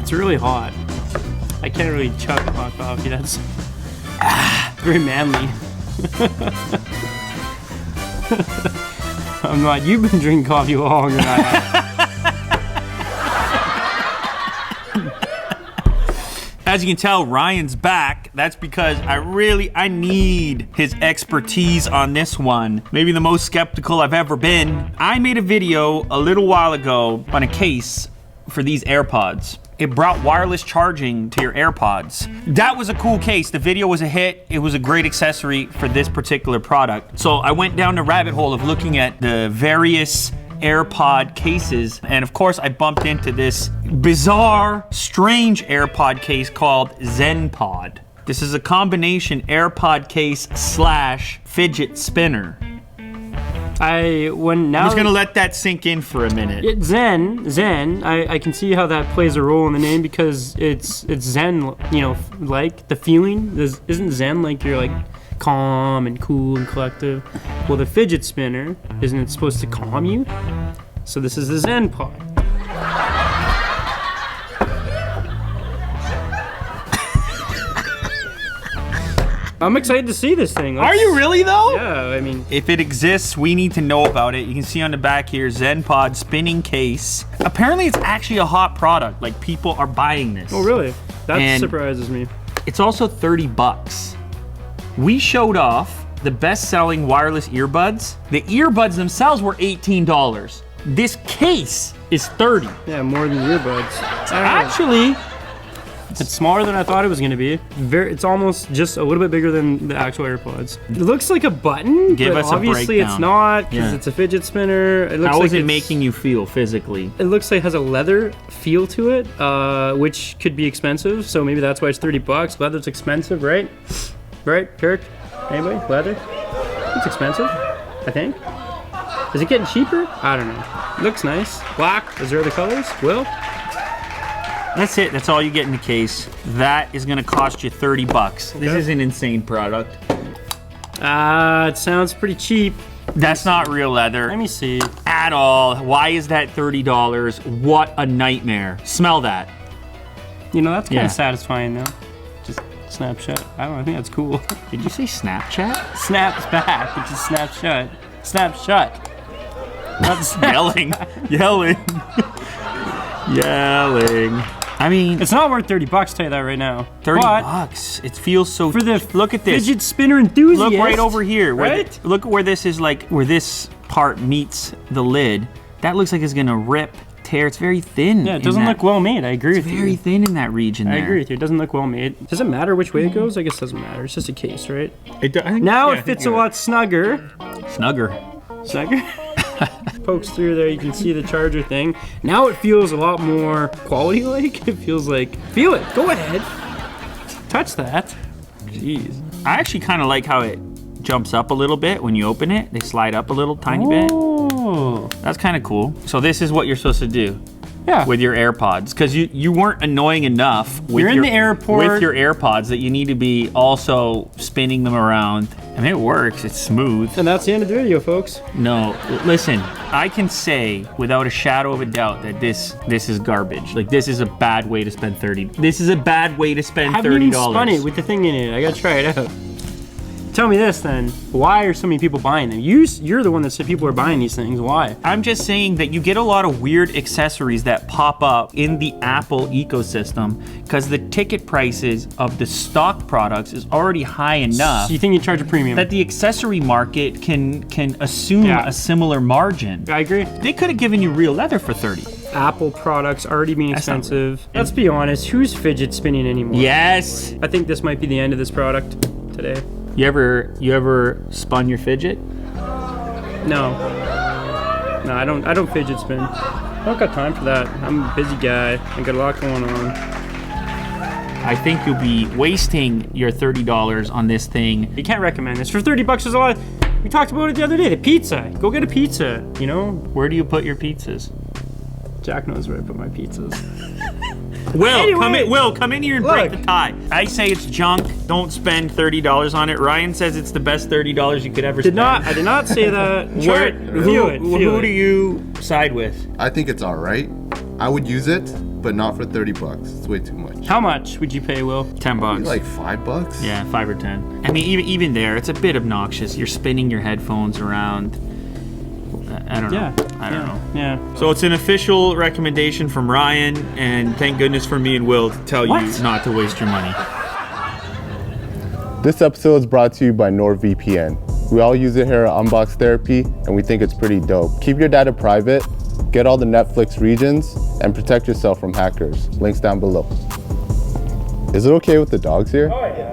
It's really hot. I can't really chug hot coffee. That's very manly. I'm not. You've been drinking coffee longer than I have. As you can tell, Ryan's back. That's because I need his expertise on this one. Maybe the most skeptical I've ever been. I made a video a little while ago on a case for these AirPods. It brought wireless charging to your AirPods. That was a cool case. The video was a hit. It was a great accessory for this particular product. So I went down the rabbit hole of looking at the various AirPod cases, and of course I bumped into this bizarre, strange AirPod case called ZenPod. This is a combination AirPod case / fidget spinner. I'm just gonna let that sink in for a minute. Zen. I can see how that plays a role in the name because it's Zen. You know, like the feeling. Isn't Zen like you're like calm and cool and collective? Well, the fidget spinner, isn't it supposed to calm you? So this is the ZenPod. I'm excited to see this thing. Are you really though? Yeah, I mean, if it exists, we need to know about it. You can see on the back here, ZenPod spinning case. Apparently it's actually a hot product. Like, people are buying this. oh really? That surprises me. It's also 30 bucks. We showed off the best-selling wireless earbuds. The earbuds themselves were $18. This case is 30. Yeah, more than earbuds. Actually, it's smaller than I thought it was going to be. It's almost just a little bit bigger than the actual AirPods. It looks like a button, Give but us a obviously breakdown. it's not because Yeah. it's a fidget spinner. It looks how like is it making you feel physically? It looks like it has a leather feel to it, which could be expensive. So maybe that's why it's 30 bucks. Leather's expensive, right? Right, Kirk? Anybody? Leather? It's expensive, I think. Is it getting cheaper? I don't know. It looks nice. Black. Is there other colors? Will? That's it. That's all you get in the case. That is going to cost you 30 bucks. This is an insane product. It sounds pretty cheap. That's not real leather. Let me see. At all. Why is that $30? What a nightmare. Smell that. You know, that's kind of satisfying though. Just snapshot. I don't know. I think that's cool. Did you say Snapchat? Snaps back. It's just snap shut. Snap shut. Not Yelling. Yelling. Yelling. I mean, it's not worth 30 bucks, tell you that right now. 30 bucks. It feels so. For the look at this fidget spinner enthusiast. Look right over here. Right? Look where this is, like where this part meets the lid. That looks like it's gonna rip, tear. It's very thin. Yeah, it doesn't look well made. I agree with you. It's very thin in that region. I agree with you. It doesn't look well made. Does it matter which way it goes? I guess it doesn't matter. It's just a case, right? I think, now it fits a lot snugger. Snugger. Snugger? Pokes through there, you can see the charger thing. Now it feels a lot more quality-like. It feels like, feel it, go ahead. Touch that. Jeez. I actually kind of like how it jumps up a little bit when you open it. They slide up a little tiny bit. Oh. That's kind of cool. So this is what you're supposed to do. Yeah. With your AirPods, because you weren't annoying enough with You're in the airport with your AirPods that you need to be also spinning them around. I mean, it works. It's smooth. And that's the end of the video, folks. No, listen. I can say without a shadow of a doubt that this is garbage. Like, this is a bad way to spend 30. This is a bad way to spend $30. I haven't even spun it with the thing in it. I gotta try it out. Tell me this then. Why are so many people buying them? You're the one that said people are buying these things. Why? I'm just saying that you get a lot of weird accessories that pop up in the Apple ecosystem because the ticket prices of the stock products is already high enough. So you think you charge a premium? That the accessory market can assume a similar margin. I agree. They could have given you real leather for 30. Apple products already being expensive. Let's be honest, who's fidget spinning anymore? Yes. I think this might be the end of this product today. You ever spun your fidget? No, I don't fidget spin. I don't got time for that. I'm a busy guy. I got a lot going on. I think you'll be wasting your $30 on this thing. You can't recommend this. For 30 bucks, there's a lot. We talked about it the other day. The pizza. Go get a pizza, you know? Where do you put your pizzas? Jack knows where I put my pizzas. Will, come in here and break the tie. I say it's junk. Don't spend $30 on it. Ryan says it's the best $30 you could ever spend. I did not say that. Who do you side with? I think it's all right. I would use it, but not for 30 bucks. It's way too much. How much would you pay, Will? $10. Like $5? Yeah, 5 or 10. I mean, even there, it's a bit obnoxious. You're spinning your headphones around. I don't know. I don't know. Yeah. So it's an official recommendation from Ryan, and thank goodness for me and Will to tell you not to waste your money. This episode is brought to you by NordVPN. We all use it here at Unbox Therapy, and we think it's pretty dope. Keep your data private, get all the Netflix regions, and protect yourself from hackers. Links down below. Is it okay with the dogs here? Oh, yeah.